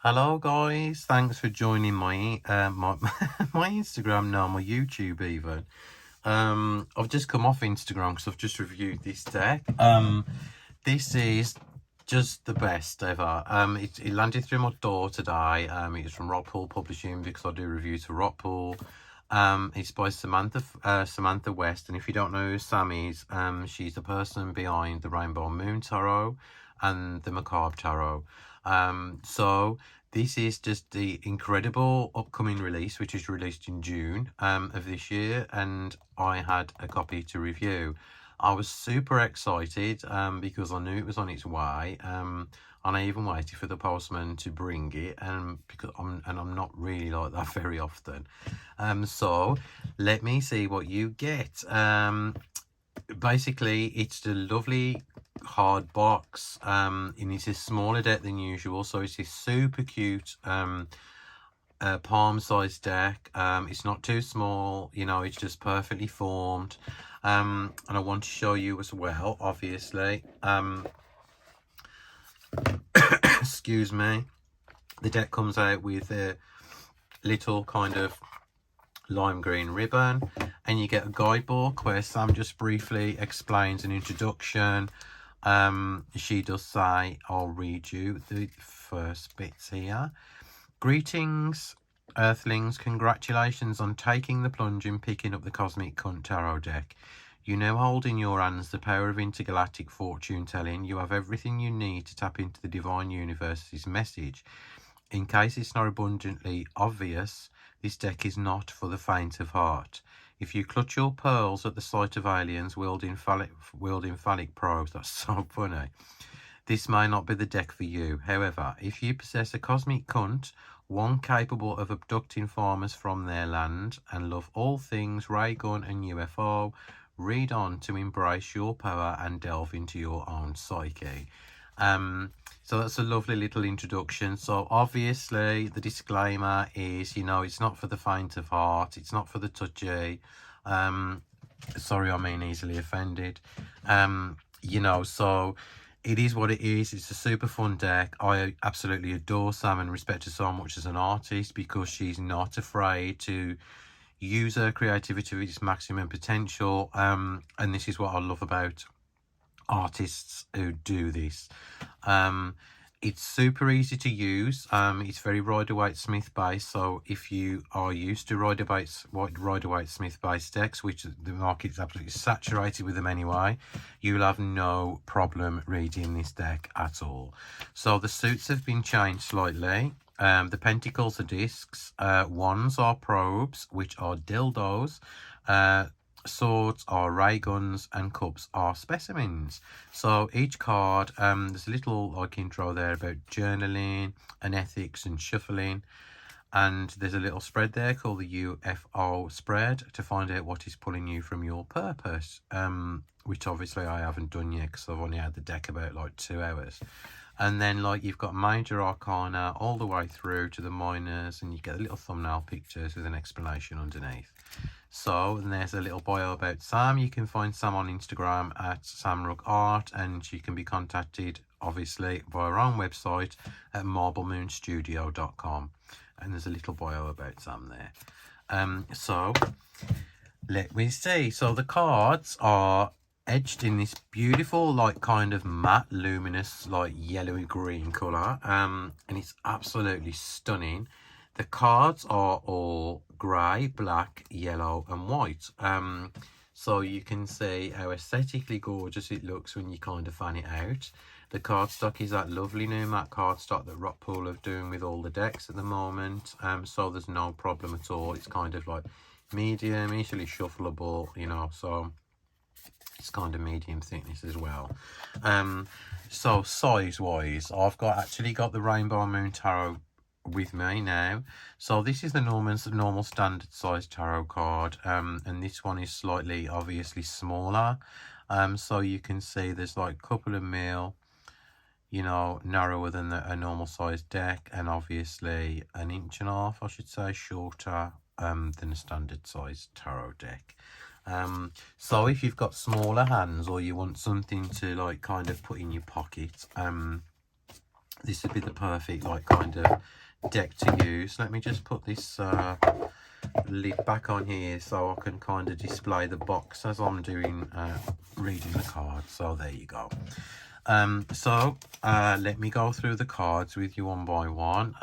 Hello guys, thanks for joining my my Instagram, no, my YouTube even. I've just come off Instagram because I've just reviewed this deck. This is just the best ever. It landed through my door today. It's from Rockpool Publishing because I do reviews for Rockpool. It's by Samantha West, and if you don't know who Sam is, she's the person behind the Rainbow Moon Tarot and the Macabre Tarot. So this is just the incredible upcoming release, which is released in June of this year, and I had a copy to review. I was super excited because I knew it was on its way, and I even waited for the postman to bring it, because I'm not really like that very often. So let me see what you get. Basically, it's the lovely hard box, and it's a smaller deck than usual, so it's a super cute palm sized deck. It's not too small, it's just perfectly formed. And I want to show you as well, obviously. Excuse me. The deck comes out with a little kind of lime green ribbon, and you get a guidebook where Sam just briefly explains an introduction. She does say, I'll read you the first bits here. Greetings, Earthlings. Congratulations on taking the plunge and picking up the Cosmic Cunt Tarot deck. You now hold in your hands the power of intergalactic fortune telling. You have everything you need to tap into the divine universe's message. In case it's not abundantly obvious, this deck is not for the faint of heart. If you clutch your pearls at the sight of aliens wielding phallic probes, that's so funny, this may not be the deck for you. However, if you possess a cosmic cunt, one capable of abducting farmers from their land, and love all things ray gun and UFO, read on to embrace your power and delve into your own psyche. So that's a lovely little introduction. So obviously the disclaimer is, it's not for the faint of heart. It's not for the touchy. Sorry, I mean easily offended. So it is what it is. It's a super fun deck. I absolutely adore Sam and respect her so much as an artist, because she's not afraid to use her creativity to its maximum potential. And this is what I love about artists who do this. It's super easy to use. It's very Rider-Waite-Smith based, so if you are used to Rider-Waite-Smith based decks, which the market is absolutely saturated with them anyway, you'll have no problem reading this deck at all. So the suits have been changed slightly. The pentacles are discs, wands are probes, which are dildos, swords are ray guns, and cups are specimens. So each card, there's a little intro there about journaling and ethics and shuffling, and there's a little spread there called the UFO spread to find out what is pulling you from your purpose, which obviously I haven't done yet because I've only had the deck about 2 hours. And then you've got major arcana all the way through to the minors, and you get a little thumbnail pictures with an explanation underneath. So, and there's a little bio about Sam. You can find Sam on Instagram at samrookart, and she can be contacted obviously via her own website at marblemoonstudio.com, and there's a little bio about Sam there. So let me see. So the cards are edged in this beautiful kind of matte luminous yellowy green color, and it's absolutely stunning. The cards are all grey, black, yellow and white, so you can see how aesthetically gorgeous it looks when you kind of fan it out. The cardstock is that lovely new matte cardstock that Rockpool are doing with all the decks at the moment, so there's no problem at all. It's kind of medium, easily shuffleable, so it's kind of medium thickness as well. So size wise, I've actually got the Rainbow Moon Tarot with me now. So this is the normal standard size tarot card, and this one is slightly obviously smaller, so you can see there's a couple of mil, narrower than a normal size deck, and obviously 1.5 inches, I should say, shorter than a standard size tarot deck. So if you've got smaller hands, or you want something to kind of put in your pocket, this would be the perfect like kind of deck to use. Let me just put this lid back on here so I can kind of display the box as I'm doing reading the cards. So there you go. Let me go through the cards with you one by one.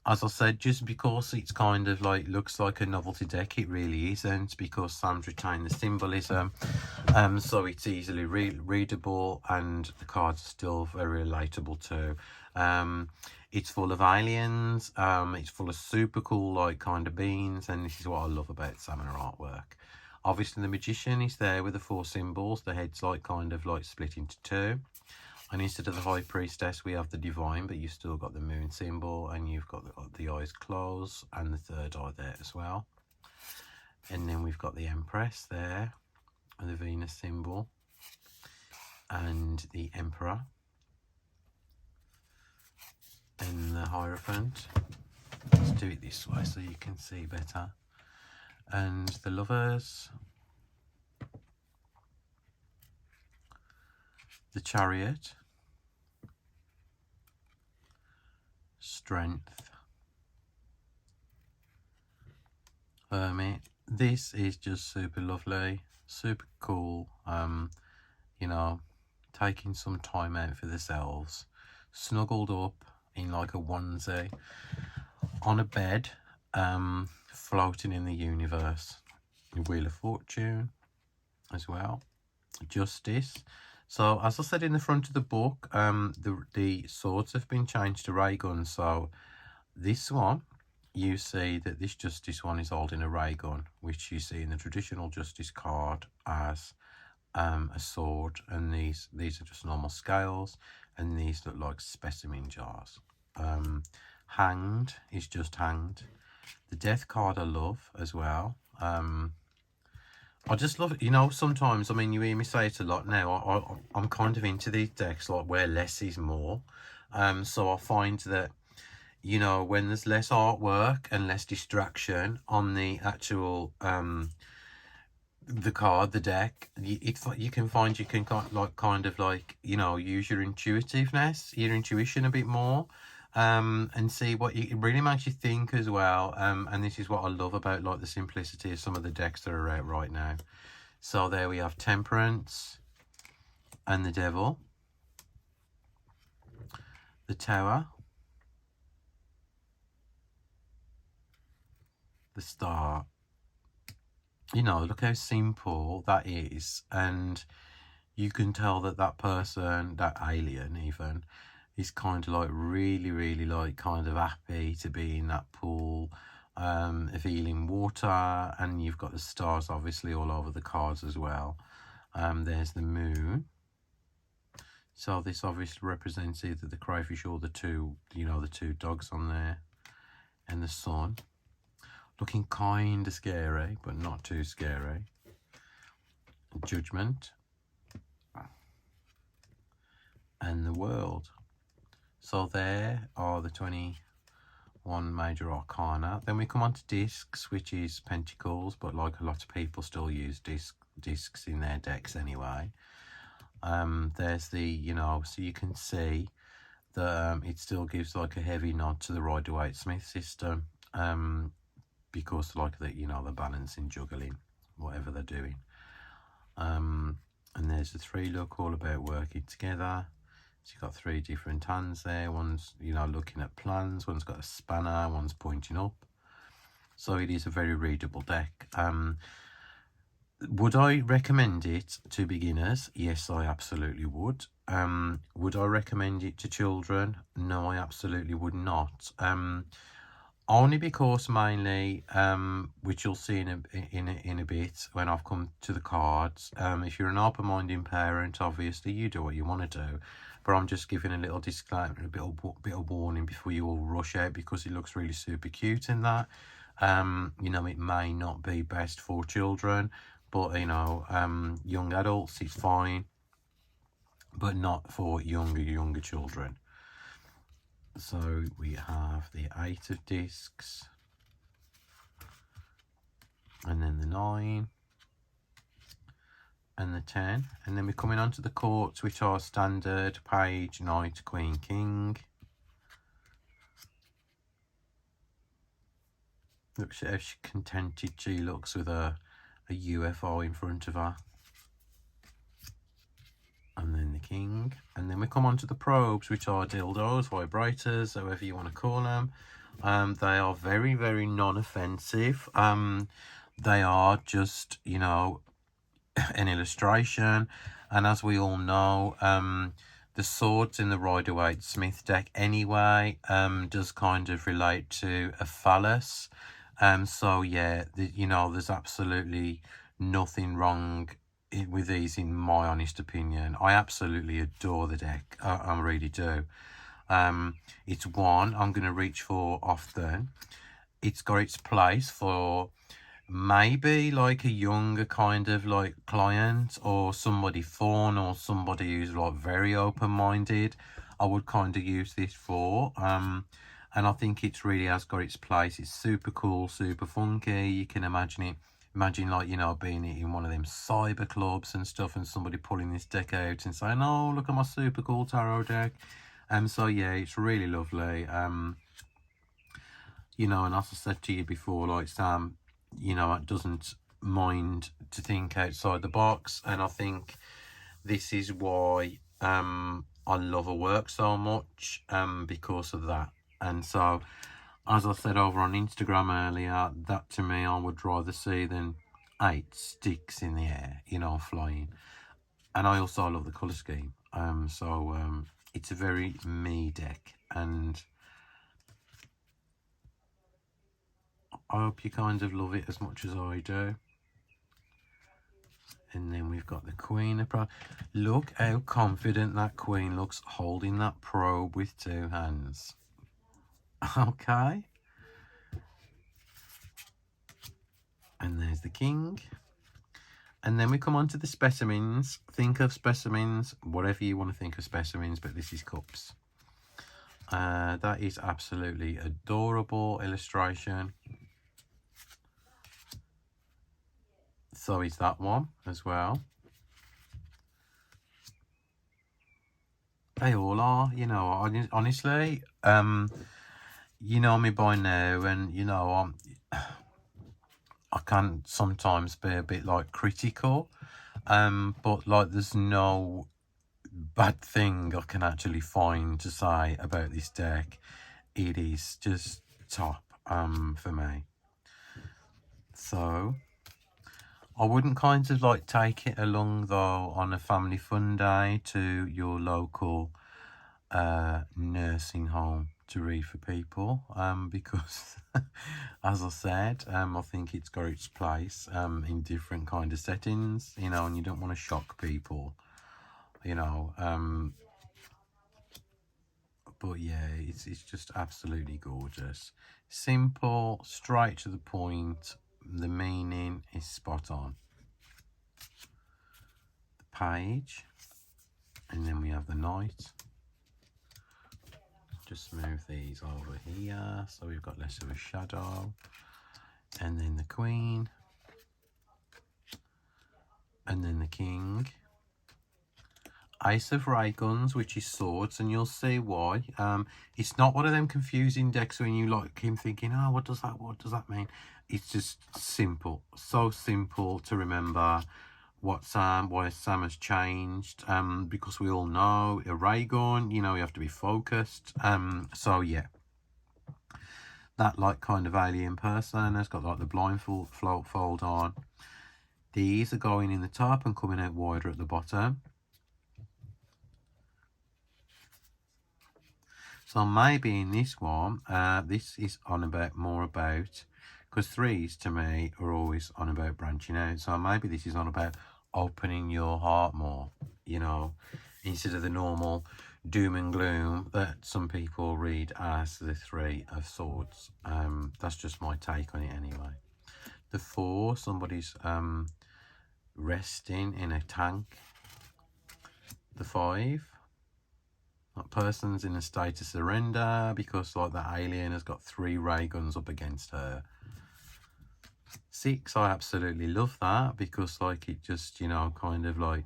As I said, just because it's kind of like looks like a novelty deck, it really isn't, because Sam's retained the symbolism, so it's easily readable, and the cards are still very relatable too. It's full of aliens, it's full of super cool like kind of beings, and this is what I love about Sam and her artwork. Obviously the magician is there with the 4 symbols, the head's like kind of like split into 2. And instead of the high priestess, we have the divine, but you've still got the moon symbol, and you've got the eyes closed and the third eye there as well. And then we've got the empress there, and the Venus symbol, and the emperor, and the hierophant. Let's do it this way so you can see better. And the lovers, the chariot, strength, hermit. This is just super lovely, super cool. You know, taking some time out for themselves, snuggled up in like a onesie on a bed, floating in the universe. Wheel of Fortune as well, Justice. So as I said in the front of the book, the swords have been changed to ray guns. So this one, you see that this Justice one is holding a ray gun, which you see in the traditional Justice card as a sword, and these are just normal scales, and these look like specimen jars. Hanged is just hanged. The death card I love as well. I just love it. You know, sometimes, I mean, you hear me say it a lot now, I'm kind of into these decks like where less is more. So I find that, you know, when there's less artwork and less distraction on the actual the card, the deck, you can find you can kind of like, you know, use your intuitiveness, your intuition a bit more, and see what it really makes you think as well. And this is what I love about like the simplicity of some of the decks that are out right now. So there we have Temperance and the Devil, the Tower, the Star. You know, look how simple that is, and you can tell that that person, that alien even, is kind of like really like kind of happy to be in that pool of healing water. And you've got the stars obviously all over the cards as well. There's the moon. So this obviously represents either the crayfish or the two, you know, the 2 dogs on there, and the sun. Looking kind of scary, but not too scary. Judgment. And the World. So there are the 21 major arcana. Then we come on to discs, which is pentacles, but like a lot of people still use discs in their decks anyway. There's the, you know, so you can see that it still gives like a heavy nod to the Rider-Waite-Smith system, because like the, you know, the balancing, juggling, whatever they're doing. And there's the 3 look, all about working together. So you've got 3 different hands there. One's, you know, looking at plans, one's got a spanner, one's pointing up. So it is a very readable deck. Would I recommend it to beginners? Yes, I absolutely would. Would I recommend it to children? No, I absolutely would not. Only because mainly, which you'll see in a bit when I've come to the cards. If you're an open-minded parent, obviously you do what you want to do, but I'm just giving a little disclaimer, a bit of warning before you all rush out, because it looks really super cute in that. You know, it may not be best for children, but you know, young adults it's fine, but not for younger children. So we have the 8 of discs, and then the 9, and the 10. And then we're coming on to the courts, which are standard: page, knight, queen, king. Look at how contented she looks with a UFO in front of her. And then the king. And then we come on to the probes, which are dildos, vibrators, however you want to call them. They are very, very non-offensive. They are just, you know, an illustration. And as we all know, the swords in the Rider-Waite-Smith deck anyway does kind of relate to a phallus. So yeah, you know, there's absolutely nothing wrong with these, in my honest opinion. I absolutely adore the deck. I really do. It's one I'm going to reach for often. It's got its place for maybe like a younger kind of like client, or somebody fun, or somebody who's like very open-minded. I would kind of use this for. And I think it really has got its place. It's super cool, super funky. You can imagine it. Imagine, like, you know, being in one of them cyber clubs and stuff, and somebody pulling this deck out and saying, "Oh, look at my super cool tarot deck." So yeah, it's really lovely. You know, and as I said to you before, like, Sam, you know, it doesn't mind to think outside the box, and I think this is why I love her work so much, because of that. And so, as I said over on Instagram earlier, that to me I would rather see than 8 sticks in the air, you know, flying. And I also love the colour scheme. It's a very me deck, and I hope you kind of love it as much as I do. And then we've got the Queen of Probes. Look how confident that Queen looks, holding that probe with 2 hands. Okay. And there's the King. And then we come on to the specimens. Think of specimens, whatever you want to think of specimens, but this is cups. That is absolutely adorable illustration. So is that one as well. They all are, you know, honestly. You know me by now, and you know I can sometimes be a bit like critical, but like there's no bad thing I can actually find to say about this deck. It is just top for me. So I wouldn't kind of like take it along though on a family fun day to your local nursing home to read for people, because as I said, I think it's got its place in different kind of settings, you know, and you don't want to shock people, you know. But yeah, it's just absolutely gorgeous, simple, straight to the point. The meaning is spot on. The page, and then we have the knight. Just move these over here so we've got less of a shadow. And then the Queen. And then the King. Ace of ray guns, which is swords, and you'll see why. It's not one of them confusing decks when you like him thinking, oh, what does that mean? It's just simple, so simple to remember what why Sam has changed, because we all know a ray gun, you know, you have to be focused. So yeah, that like kind of alien person has got like the blindfold fold on. These are going in the top and coming out wider at the bottom. So maybe in this one, this is on about more about, because 3s to me are always on about branching out. So maybe this is on about opening your heart more, you know, instead of the normal doom and gloom that some people read as the 3 of swords. That's just my take on it anyway. The 4, somebody's resting in a tank. The 5, that person's in a state of surrender because like the alien has got 3 ray guns up against her. 6. I absolutely love that because like it just, you know, kind of like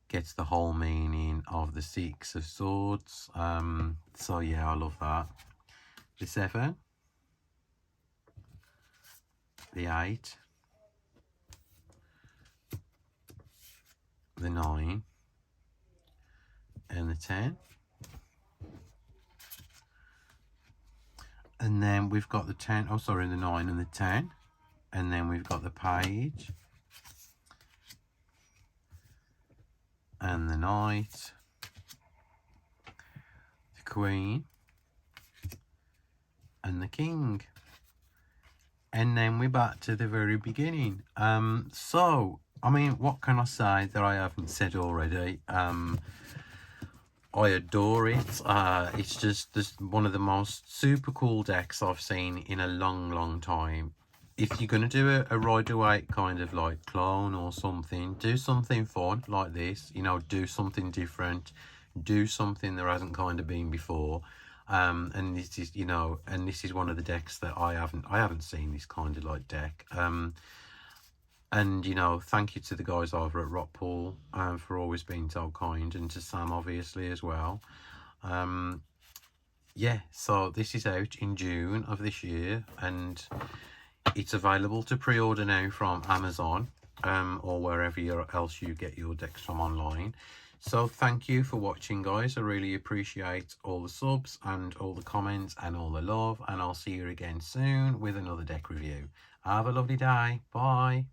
gets the whole meaning of the 6 of Swords. So yeah, I love that. The 7, the 8, the 9, and the 10. And then we've got the 10, oh sorry, the 9 and the 10. And then we've got the Page, and the Knight, the Queen, and the King. And then we're back to the very beginning. So, I mean, what can I say that I haven't said already? I adore it. It's just one of the most super cool decks I've seen in a long time. If you're going to do a Rider-Waite kind of like clone or something, do something fun like this. You know, do something different. Do something there hasn't kind of been before. And this is, you know, and this is one of the decks that I haven't seen this kind of like deck. And, you know, thank you to the guys over at Rockpool for always being so kind, and to Sam, obviously, as well. Yeah, so this is out in June of this year, and it's available to pre-order now from Amazon or wherever else you get your decks from online. So thank you for watching, guys. I really appreciate all the subs and all the comments and all the love, and I'll see you again soon with another deck review. Have a lovely day. Bye.